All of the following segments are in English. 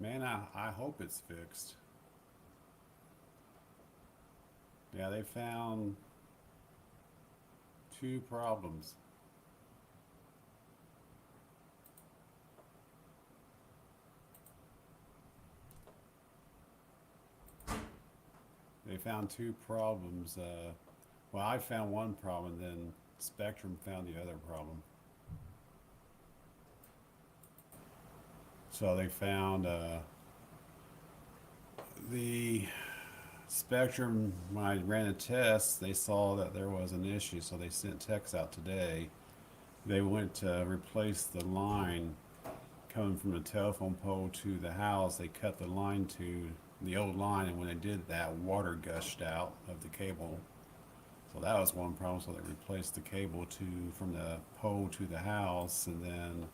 Man, I hope it's fixed. Yeah, they found 2 problems. They found 2 problems. Well, I found one problem, then Spectrum found the other problem. So they found the Spectrum, when I ran a test, they saw that there was an issue, so they sent techs out today. They went to replace the line coming from the telephone pole to the house. They cut the line to the old line, and when they did that, water gushed out of the cable. So that was one problem. So they replaced the cable from the pole to the house, and then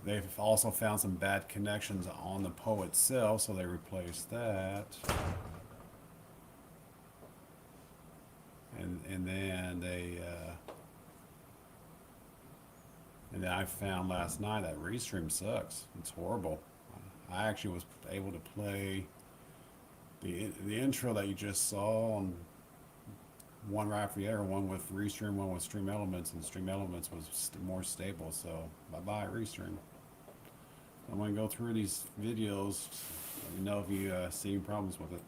they've also found some bad connections on the pole itself, so they replaced that. And then I found last night that Restream sucks. It's horrible. I actually was able to play the intro that you just saw on one right after the other, one with Restream, one with Stream Elements, and Stream Elements was more stable. So bye-bye Restream. I'm going to go through these videos. Let me know if you see any problems with it.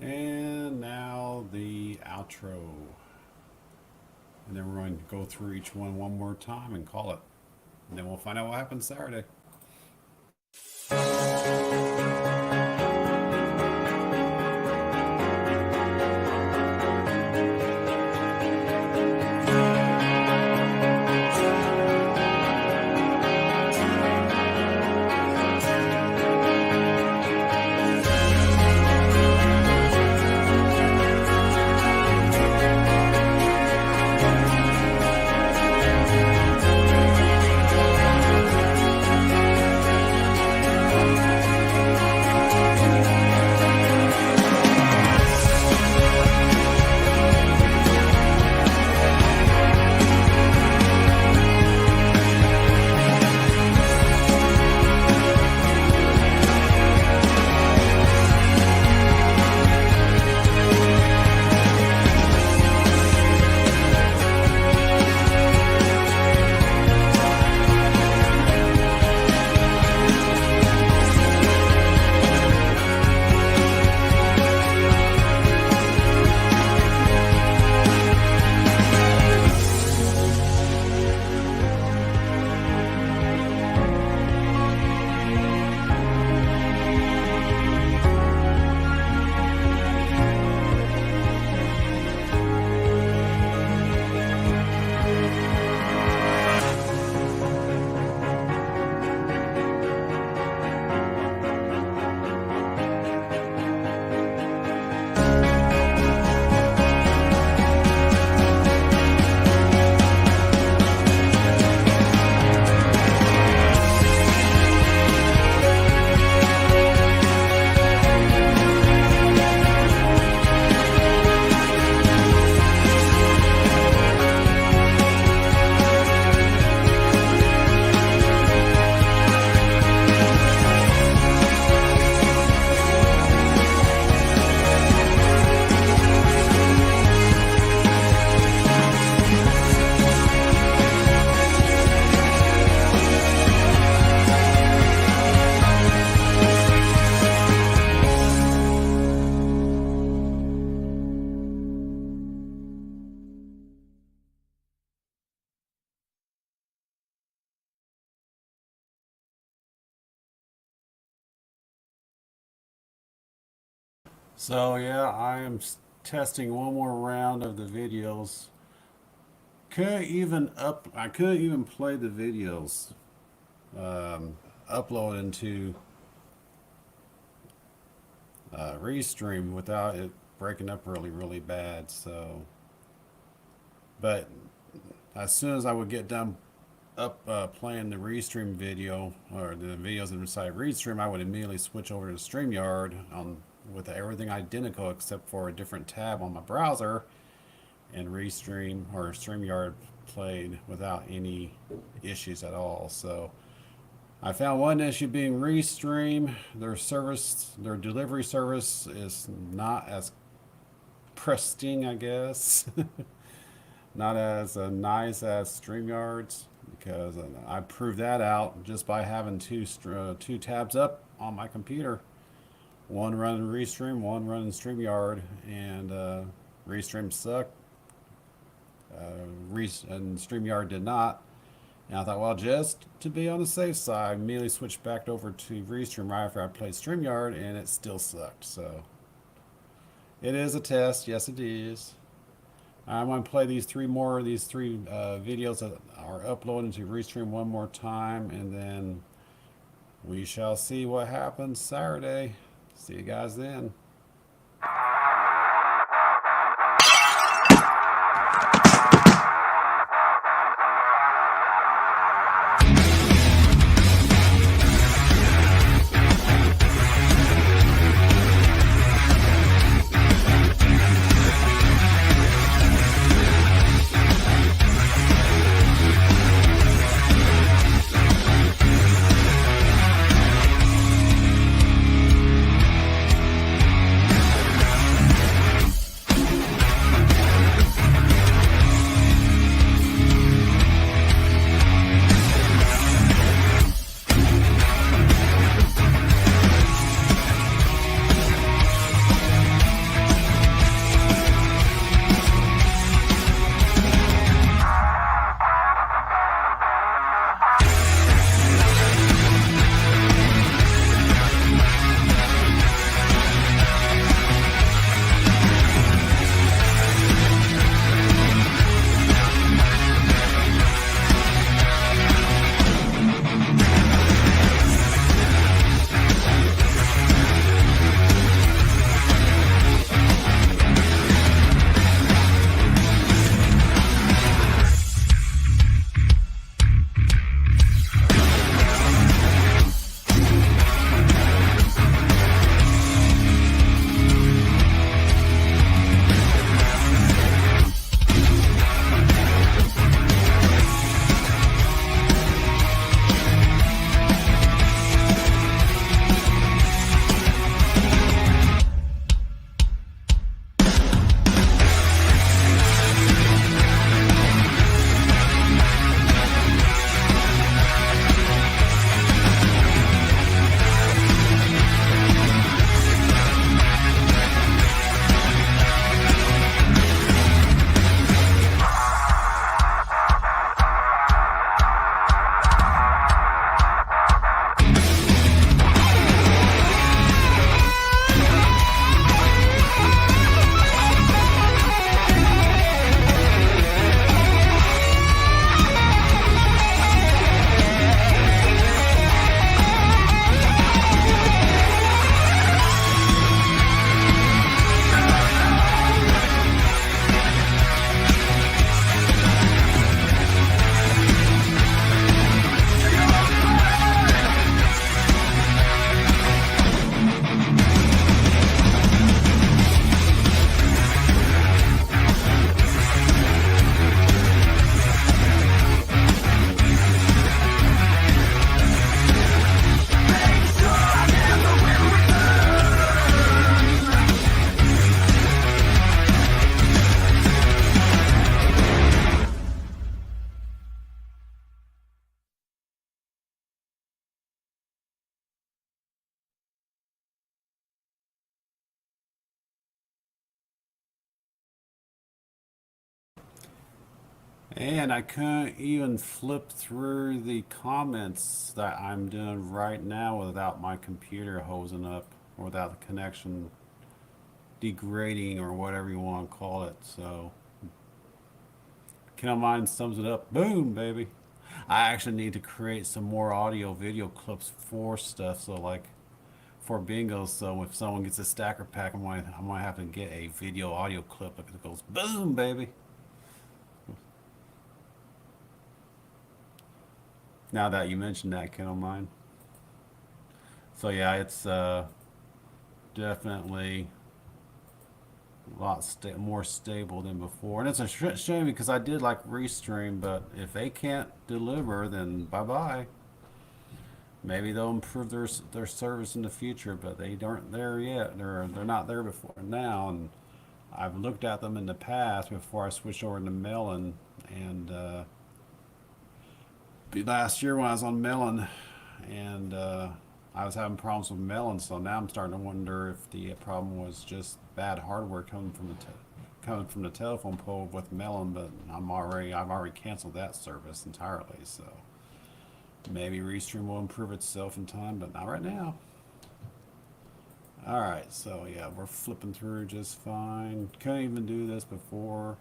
And now the outro. And then we're going to go through each one more time and call it. And then we'll find out what happens Saturday. So yeah, I am testing one more round of the videos. I couldn't even play the videos upload into Restream without it breaking up really bad. So, but as soon as I would get done playing the Restream video or the videos inside Restream, I would immediately switch over to StreamYard with everything identical except for a different tab on my browser, and Restream or StreamYard played without any issues at all. So I found one issue being Restream. Their delivery service is not as pristine, I guess. Not as nice as StreamYard's, because I proved that out just by having two tabs up on my computer. One running Restream, one running StreamYard, and Restream sucked, and StreamYard did not. And I thought, well, just to be on the safe side, I immediately switched back over to Restream right after I played StreamYard, and it still sucked. So it is a test. Yes, it is. I'm going to play these three videos that are uploaded to Restream one more time, and then we shall see what happens Saturday. See you guys then. And I couldn't even flip through the comments that I'm doing right now without my computer hosing up or without the connection degrading or whatever you want to call it. So Ken Mine sums it up. Boom, baby. I actually need to create some more audio video clips for stuff. So like for bingo, so if someone gets a stacker pack, I might have to get a video audio clip that goes boom, baby. Now that you mentioned that, Ken Mine. So yeah, it's definitely a lot more stable than before, and it's a shame because I did like Restream, but if they can't deliver, then bye bye. Maybe they'll improve their service in the future, but they aren't there yet. They're not there before now, and I've looked at them in the past before I switched over to Melon, and last year when I was on Melon, and I was having problems with Melon, so now I'm starting to wonder if the problem was just bad hardware coming from the telephone pole with Melon. But I've already canceled that service entirely. So maybe Restream will improve itself in time, but not right now. All right, so yeah, we're flipping through just fine. Couldn't even do this before.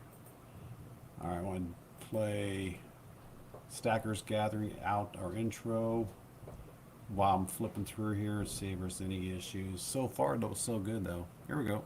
All right, I want to play Stackers Gathering out our intro while I'm flipping through here and see if there's any issues. So far, it looks so good though. Here we go.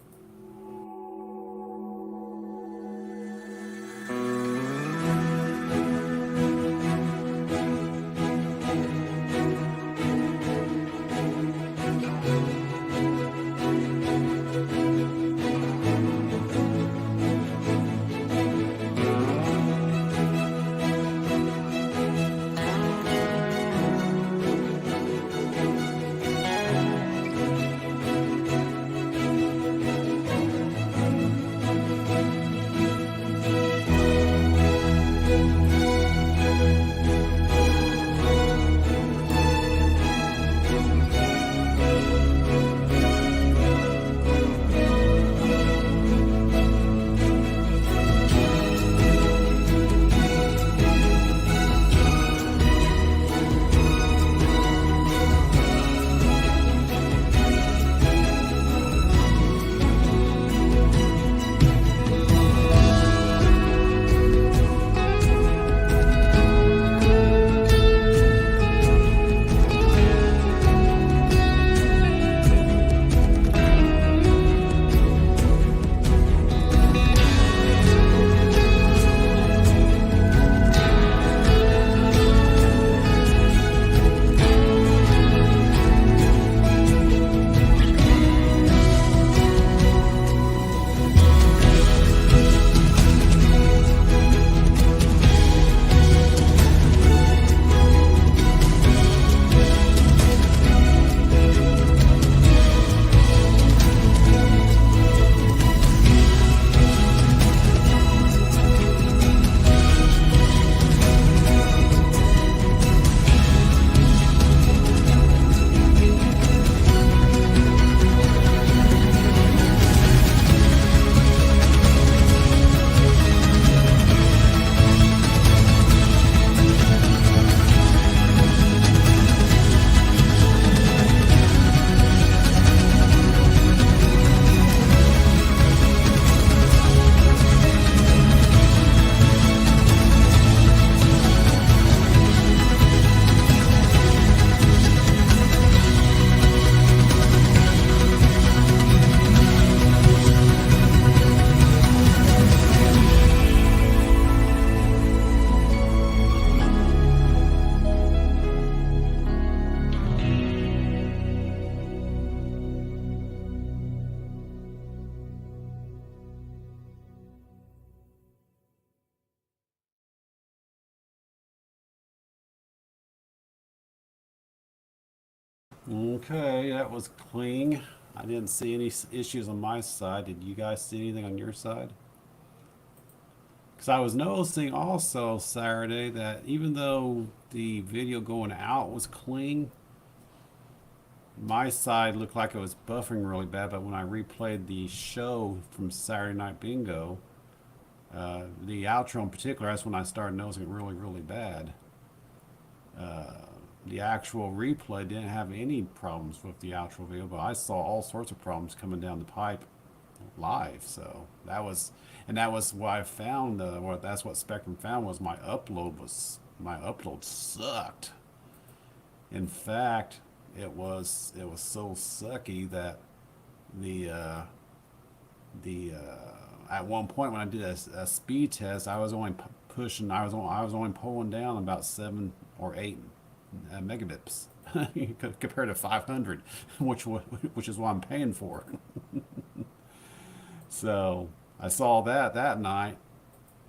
Okay, that was clean. I didn't see any issues on my side. Did you guys see anything on your side? Because I was noticing also Saturday that even though the video going out was clean, my side looked like it was buffering really bad. But when I replayed the show from Saturday Night Bingo, the outro in particular, that's when I started noticing it really, really bad. The actual replay didn't have any problems with the outro video, but I saw all sorts of problems coming down the pipe live. So that was what I found. That's what Spectrum found was my upload sucked. In fact, it was so sucky that the the at one point when I did a speed test, I was only pushing. I was only pulling down about 7 or 8 megabits compared to 500, which is what I'm paying for. So I saw that night,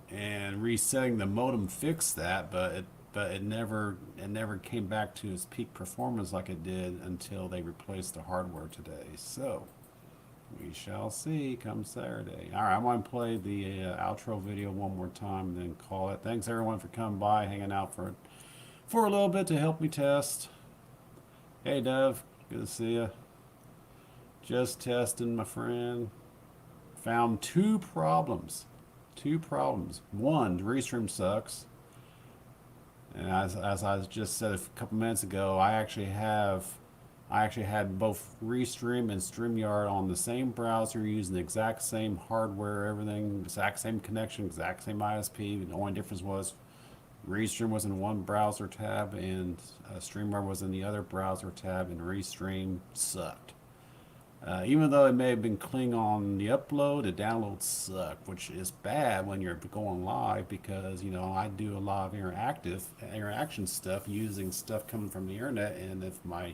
and resetting the modem fixed that, but it never came back to its peak performance like it did until they replaced the hardware today. So we shall see come Saturday. All right, I'm going to play the outro video one more time and then call it. Thanks everyone for coming by, hanging out for a little bit to help me test. Hey Dove, good to see you. Just testing, my friend. Found two problems. Two problems. One, the restream sucks. And as I just said a couple minutes ago, I actually had both Restream and StreamYard on the same browser using the exact same hardware, everything, exact same connection, exact same ISP. The only difference was Restream was in one browser tab and StreamYard was in the other browser tab, and Restream sucked. Even though it may have been clean on the upload, the download sucked, which is bad when you're going live because I do a lot of interaction stuff using stuff coming from the internet, and if my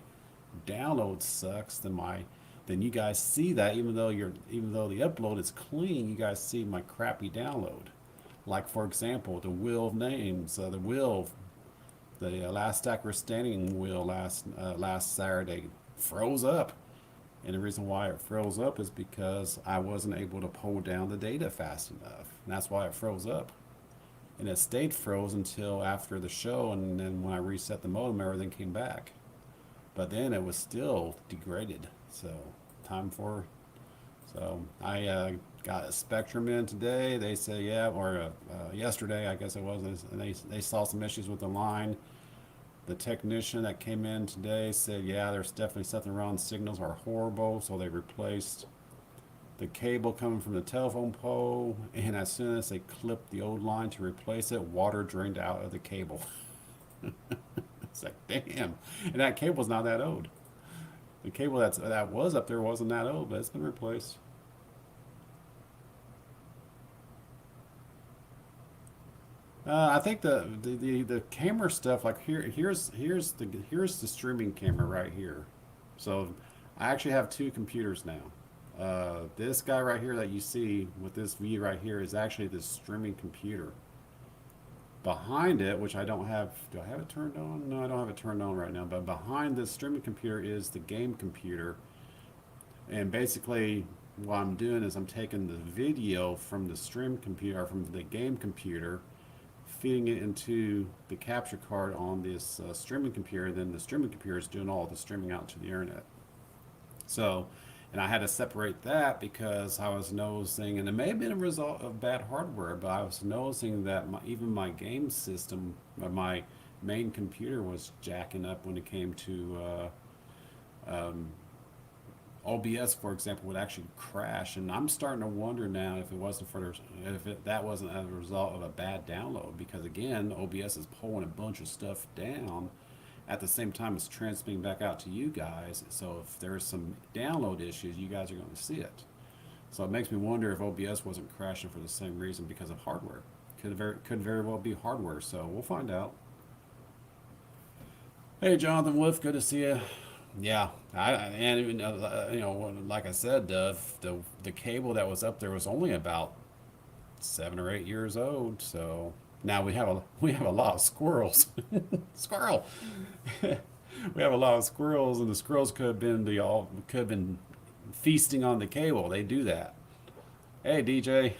download sucks, then you guys see that even though the upload is clean, you guys see my crappy download. Like for example, the wheel of names, the last stacker standing wheel last Saturday froze up. And the reason why it froze up is because I wasn't able to pull down the data fast enough. And that's why it froze up. And it stayed froze until after the show, and then when I reset the modem, everything came back. But then it was still degraded. So I got a Spectrum in today. They said yeah, or yesterday I guess it was, and they saw some issues with the line. The technician that came in today said, yeah, there's definitely something wrong. Signals are horrible. So they replaced the cable coming from the telephone pole. And as soon as they clipped the old line to replace it, water drained out of the cable. It's like, damn. And that cable's not that old. The cable that was up there wasn't that old, but it's been replaced. I think the camera stuff, like here's the streaming camera right here. So I actually have two computers now. This guy right here that you see with this view right here is actually the streaming computer. Behind it, which I don't have, do I have it turned on? No, I don't have it turned on right now. But behind this streaming computer is the game computer. And basically, what I'm doing is I'm taking the video from the stream computer, or from the game computer, feeding it into the capture card on this streaming computer. Then the streaming computer is doing all the streaming out to the internet. So, and I had to separate that because I was noticing, and it may have been a result of bad hardware, but I was noticing that even my game system, my main computer was jacking up when it came to OBS, for example, would actually crash, and I'm starting to wonder now if it wasn't that wasn't as a result of a bad download, because again, OBS is pulling a bunch of stuff down at the same time it's transmitting back out to you guys. So if there's some download issues, you guys are going to see it. So it makes me wonder if OBS wasn't crashing for the same reason, because of hardware. Could very well be hardware. So we'll find out. Hey, Jonathan Wolf, good to see you. Yeah, and even like I said, the cable that was up there was only about 7 or 8 years old. So now we have a lot of squirrels. Squirrel. We have a lot of squirrels, and the squirrels could have been feasting on the cable. They do that. Hey DJ,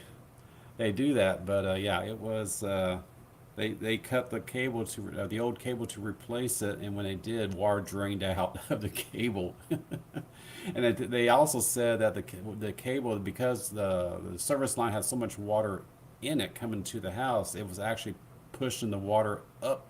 they do that. But yeah, it was. They cut the cable to the old cable to replace it, and when they did, water drained out of the cable. And they also said that the cable, because the service line had so much water in it coming to the house, it was actually pushing the water up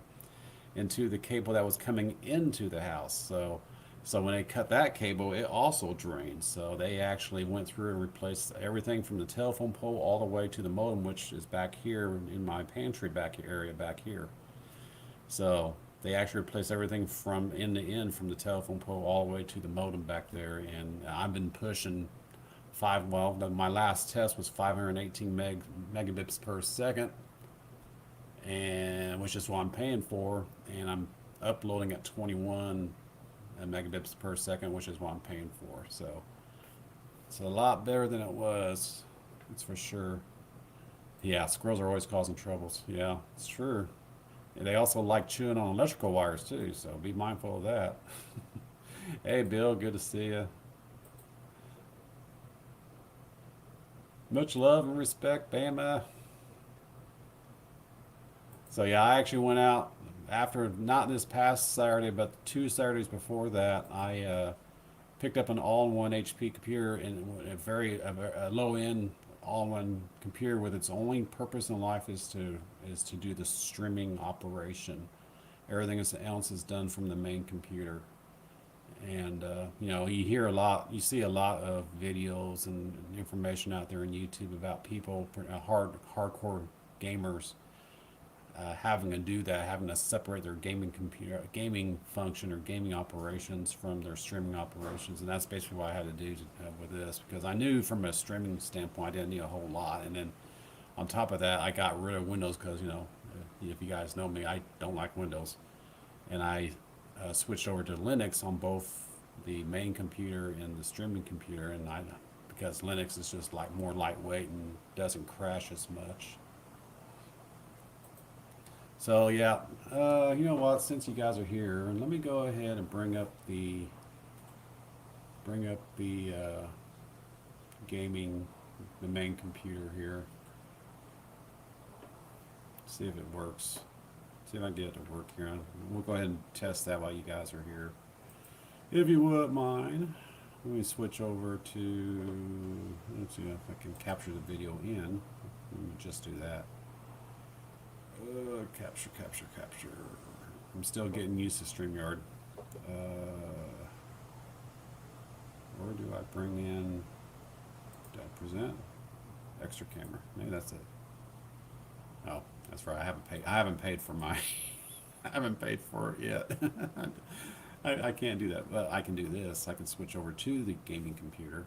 into the cable that was coming into the house. So So when they cut that cable, it also drained. So they actually went through and replaced everything from the telephone pole all the way to the modem, which is back here in my pantry back area back here. So they actually replaced everything from end to end, from the telephone pole all the way to the modem back there. And I've been pushing well, my last test was 518 megabits per second, and which is what I'm paying for, and I'm uploading at 21 megabits per second, which is what I'm paying for. So it's a lot better than it was, that's for sure. Yeah, squirrels are always causing troubles. Yeah, it's true. And they also like chewing on electrical wires too, so be mindful of that. Hey, Bill, good to see you. Much love and respect, Bama. So yeah, I actually went out after, not this past Saturday, but 2 Saturdays before that. I picked up an all-in-one HP computer, and a low-end all-in-one computer with its only purpose in life is to do the streaming operation. Everything else is done from the main computer. And you see a lot of videos and information out there on YouTube about people, hardcore gamers, having to do that, having to separate their gaming function or gaming operations from their streaming operations, and that's basically what I had to do with this, because I knew from a streaming standpoint I didn't need a whole lot, and then on top of that I got rid of Windows because if you guys know me, I don't like Windows, and I switched over to Linux on both the main computer and the streaming computer, and because Linux is just like more lightweight and doesn't crash as much. So yeah, you know what? Since you guys are here, let me go ahead and bring up the gaming, the main computer here. See if it works. See if I can get it to work here. We'll go ahead and test that while you guys are here, if you wouldn't mind. Let me switch over to. Let's see if I can capture the video in. Let me just do that. Capture. I'm still getting used to StreamYard. Or do I bring in, do I present? Extra camera. Maybe that's it. Oh, that's right. I haven't paid for my, I haven't paid for it yet. I can't do that, but I can do this. I can switch over to the gaming computer.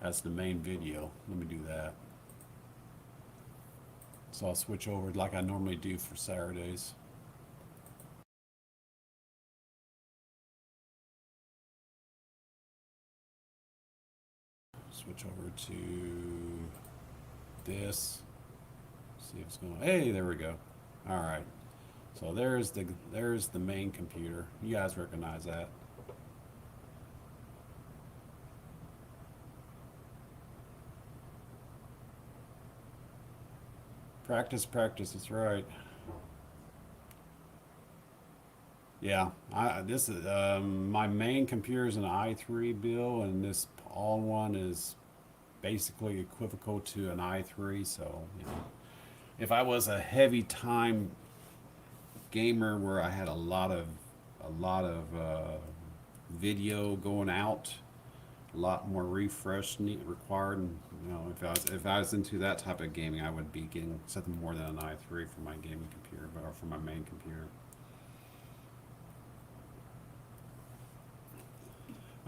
That's the main video. Let me do that. So I'll switch over like I normally do for Saturdays. Switch over to this. See if it's going. Hey, there we go. All right. So there's the main computer. You guys recognize that? Practice, that's right. Yeah, this is my main computer is an i3 bill, and this all-in-one is basically equivocal to an i3. So, if I was a heavy time gamer where I had a lot of video going out, a lot more refresh required, and if I was into that type of gaming, I would be getting something more than an i3 for my gaming computer, or for my main computer.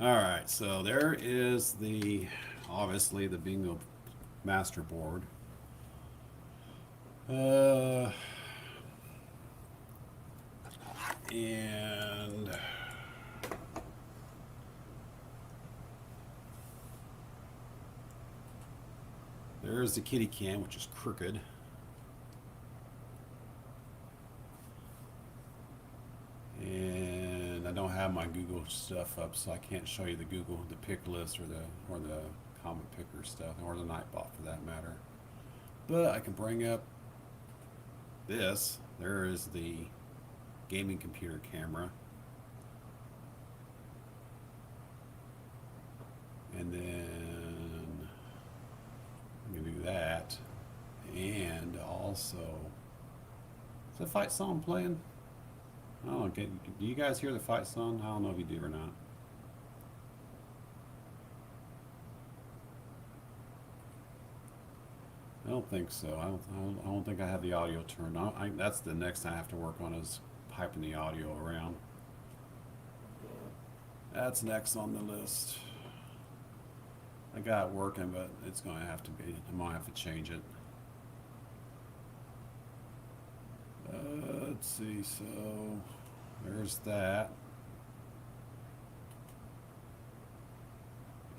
All right, so there is obviously the bingo master board. And there's the kitty can, which is crooked. And I don't have my Google stuff up, so I can't show you the pick list, or the common picker stuff, or the Nightbot for that matter. But I can bring up this. There is the gaming computer camera. And then I'm going to do that. And also, is the fight song playing? I don't know. Do you guys hear the fight song? I don't know if you do or not. I don't think so. I don't think I have the audio turned on. That's the next thing I have to work on is piping the audio around. That's next on the list. I got it working, but it's going to have to be. I'm going to have to change it. Let's see. So there's that.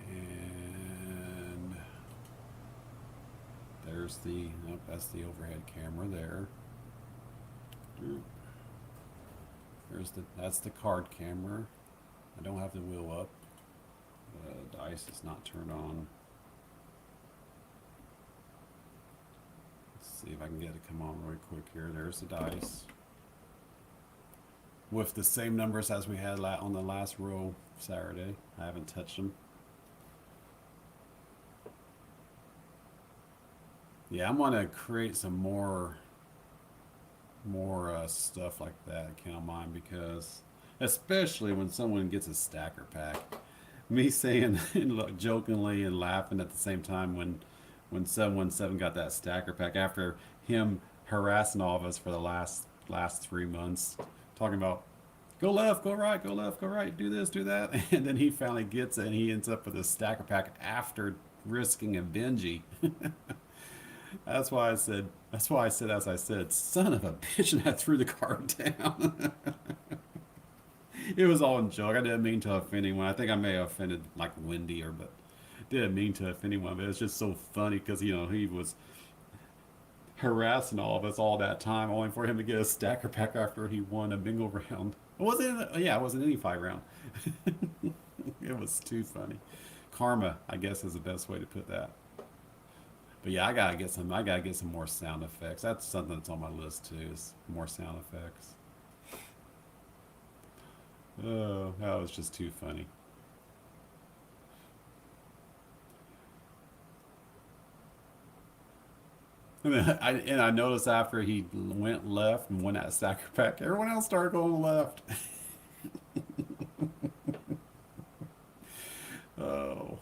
And there's the, nope, that's the overhead camera there. That's the card camera. I don't have the wheel up. The dice is not turned on. Let's see if I can get it to come on really quick here. There's the dice. With the same numbers as we had on the last row Saturday. I haven't touched them. Yeah, I'm gonna create some more stuff like that, if you don't mind, because especially when someone gets a stacker pack, me saying jokingly and laughing at the same time when 717 got that stacker pack after him harassing all of us for the last 3 months, talking about go left, go right, go left, go right, do this, do that, and then he finally gets it and he ends up with a stacker pack after risking a Benji. That's why I said. That's why I said, as I said, son of a bitch, and I threw the card down. It was all in joke. I didn't mean to offend anyone. I think I may have offended like Wendy but didn't mean to offend anyone. But it's just so funny because he was harassing all of us all that time, only for him to get a stacker pack after he won a bingo round. It wasn't. Yeah, it wasn't any fight round. It was too funny. Karma, I guess, is the best way to put that. But yeah, I gotta get some. I gotta get some more sound effects. That's something that's on my list too. Is more sound effects. Oh, that was just too funny. And I noticed after he went left and won that stacker pack, everyone else started going left. Oh,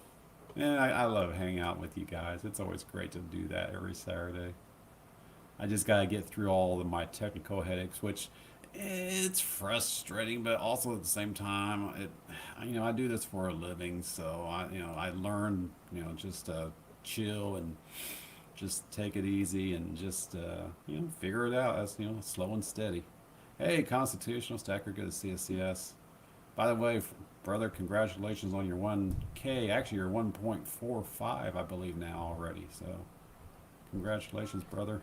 and I love hanging out with you guys. It's always great to do that every Saturday. I just got to get through all of my technical headaches, which it's frustrating, but also at the same time, I do this for a living, so I learn, just chill and just take it easy and just, figure it out as, slow and steady. Hey, Constitutional Stacker, good to see you, CS. By the way, brother, congratulations on your 1K. Actually, you're 1.45, I believe, now already. So, congratulations, brother.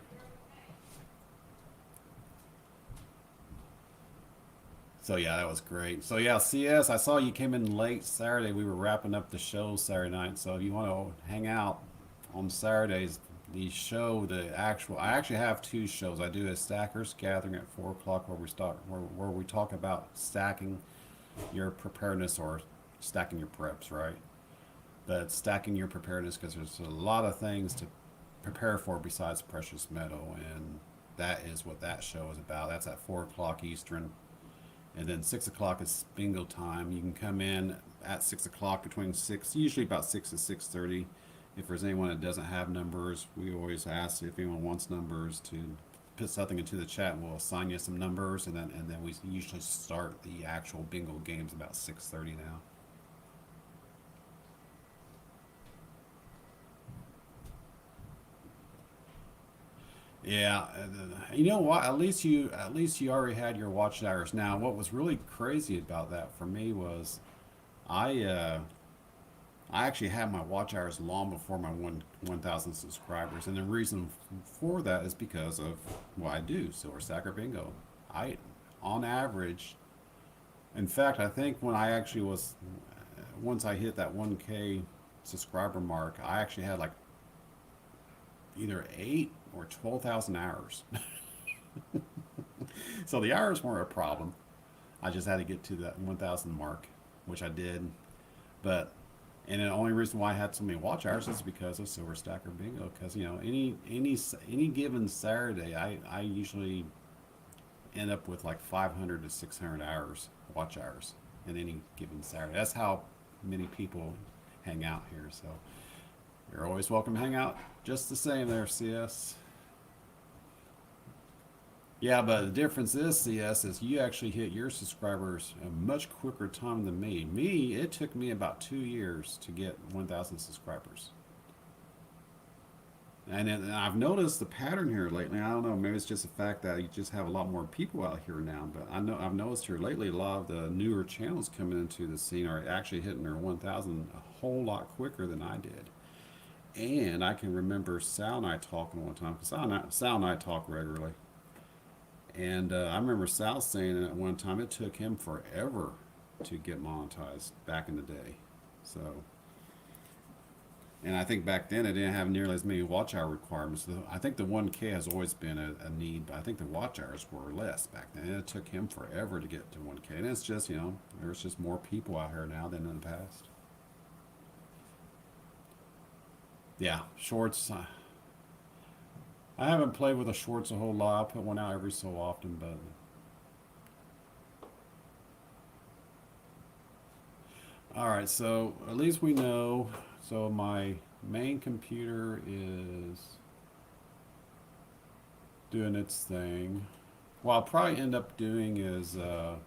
So yeah, that was great. So yeah, CS, I saw you came in late Saturday. We were wrapping up the show Saturday night. So if you want to hang out on Saturdays, I actually have two shows. I do a Stackers Gathering at 4 o'clock where we talk about stacking your preparedness or stacking your preps, right? But stacking your preparedness because there's a lot of things to prepare for besides precious metal, and that is what that show is about. That's at 4 o'clock Eastern. And then 6 o'clock is bingo time. You can come in at 6 o'clock between usually about 6 to 6:30. If there's anyone that doesn't have numbers, we always ask if anyone wants numbers to put something into the chat, and we'll assign you some numbers, and then we usually start the actual bingo games about 6:30 now. Yeah, you know what? At least you already had your watch hours. Now, what was really crazy about that for me was I uh, I actually had my watch hours long before my 1,000 subscribers, and the reason for that is because of what I do, Silver Stacker Bingo. I, on average, in fact, I think when I actually was, once I hit that 1K subscriber mark, I actually had like either 8 or 12,000 hours. So the hours weren't a problem. I just had to get to that 1,000 mark, which I did. But and the only reason why I had so many watch hours is because of Silver Stacker Bingo. Because any given Saturday, I usually end up with like 500 to 600 hours, watch hours, in any given Saturday. That's how many people hang out here. So you're always welcome to hang out just the same there, CS. Yeah, but the difference is, CS, is you actually hit your subscribers a much quicker time than me. It took me about 2 years to get 1,000 subscribers. And I've noticed the pattern here lately. I don't know, maybe it's just the fact that you just have a lot more people out here now. But I've noticed here lately a lot of the newer channels coming into the scene are actually hitting their 1,000 a whole lot quicker than I did. And I can remember Sal and I talking one time, because Sal and I talk regularly. And I remember Sal saying at one time it took him forever to get monetized back in the day. So, and I think back then it didn't have nearly as many watch hour requirements. I think the 1K has always been a need, but I think the watch hours were less back then. And it took him forever to get to 1K. And it's just, there's just more people out here now than in the past. Yeah, shorts. I haven't played with the shorts a whole lot. I put one out every so often, but all right. So at least we know. So my main computer is doing its thing. What I'll probably end up doing is, yeah,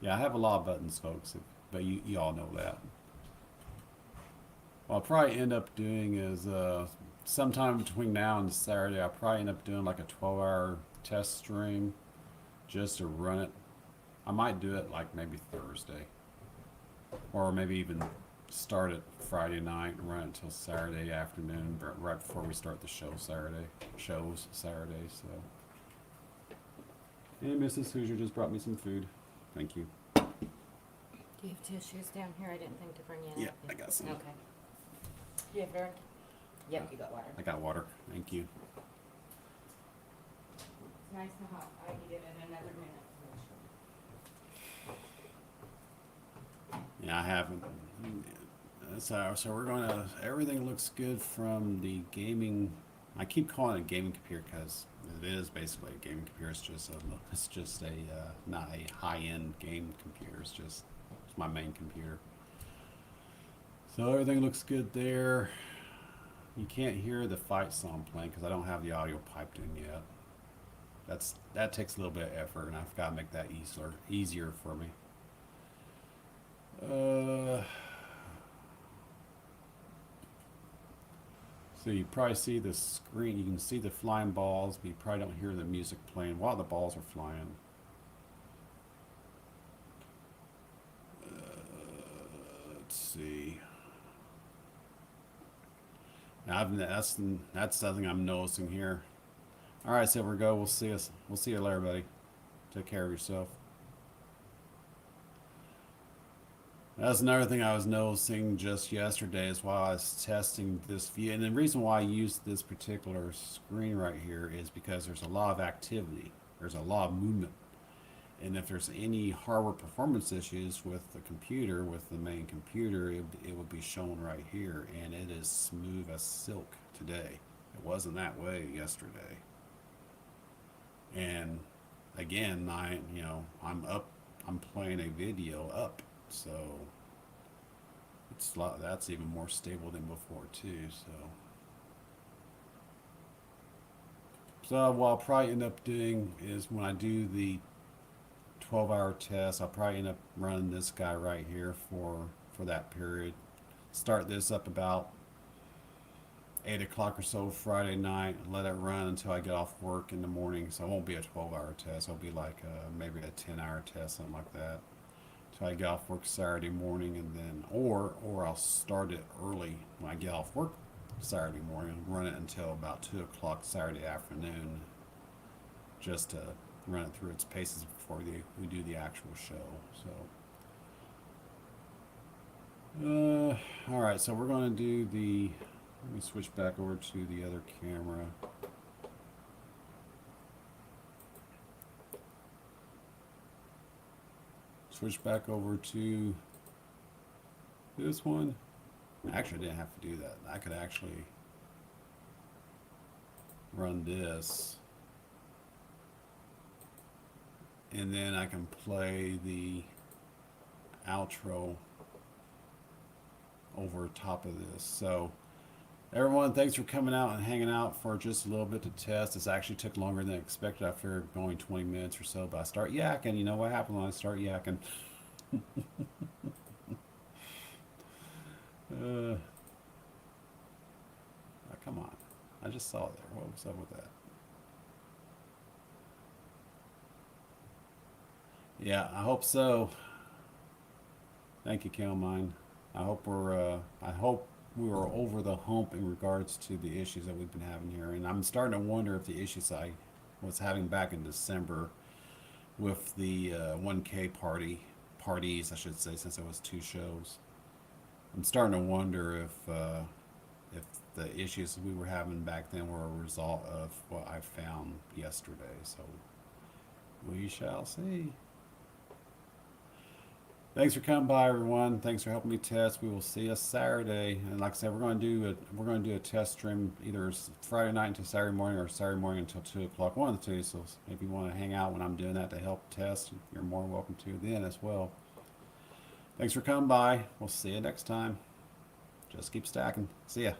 I have a lot of buttons, folks, but you all know that. What I'll probably end up doing is, sometime between now and Saturday, I'll probably end up doing like a 12-hour test stream just to run it. I might do it like maybe Thursday, or maybe even start it Friday night and run it until Saturday afternoon, right before we start the shows Saturday. So, and Mrs. Hoosier just brought me some food. Thank you. Do you have tissues down here? I didn't think to bring you. Yeah, I got some. Okay. Do you have drink? Yep, you got water. I got water. Thank you. It's nice and hot. I can get it in another minute. Yeah, I haven't. So we're gonna. Everything looks good from the gaming. I keep calling it a gaming computer because it is basically a gaming computer. It's just a not a high-end game computer. It's my main computer. So everything looks good there. You can't hear the fight song playing because I don't have the audio piped in yet. That takes a little bit of effort, and I've got to make that easier for me. So you probably see the screen. You can see the flying balls, but you probably don't hear the music playing while the balls are flying. Let's see. Now that's something I'm noticing here. All right, so we go. We'll see you later, buddy. Take care of yourself. That's another thing I was noticing just yesterday is while I was testing this view. And the reason why I used this particular screen right here is because there's a lot of activity. There's a lot of movement. And if there's any hardware performance issues with the computer, with the main computer, it would be shown right here. And it is smooth as silk today. It wasn't that way yesterday. And again, I'm playing a video up. So that's even more stable than before too. So what I'll probably end up doing is when I do the 12-hour test, I'll probably end up running this guy right here for that period. Start this up about 8 o'clock or so Friday night. Let it run until I get off work in the morning. So it won't be a 12-hour test. It'll be like maybe a 10-hour test, something like that. So I get off work Saturday morning, and then or I'll start it early when I get off work Saturday morning, run it until about 2 o'clock Saturday afternoon, just to run it through its paces before we do the actual show. So all right, so we're going to do the, let me switch back over to the other camera. Switch back over to this one. Actually, I didn't have to do that. I could actually run this and then I can play the outro over top of this. So everyone, thanks for coming out and hanging out for just a little bit to test. This actually took longer than expected. I figured going 20 minutes or so, but I start yakking. You know what happens when I start yakking. Come on. I just saw there. What was up with that? Yeah, I hope so. Thank you, Calamine. I hope we were over the hump in regards to the issues that we've been having here, and I'm starting to wonder if the issues I was having back in December with the 1K parties, I should say, since it was 2 shows. I'm starting to wonder if the issues we were having back then were a result of what I found yesterday. So we shall see. Thanks for coming by, everyone. Thanks for helping me test. We will see us Saturday. And like I said, we're going to do a test stream either Friday night until Saturday morning or Saturday morning until 2 o'clock, one of the two. So if you want to hang out when I'm doing that to help test, you're more than welcome to then as well. Thanks for coming by. We'll see you next time. Just keep stacking. See ya.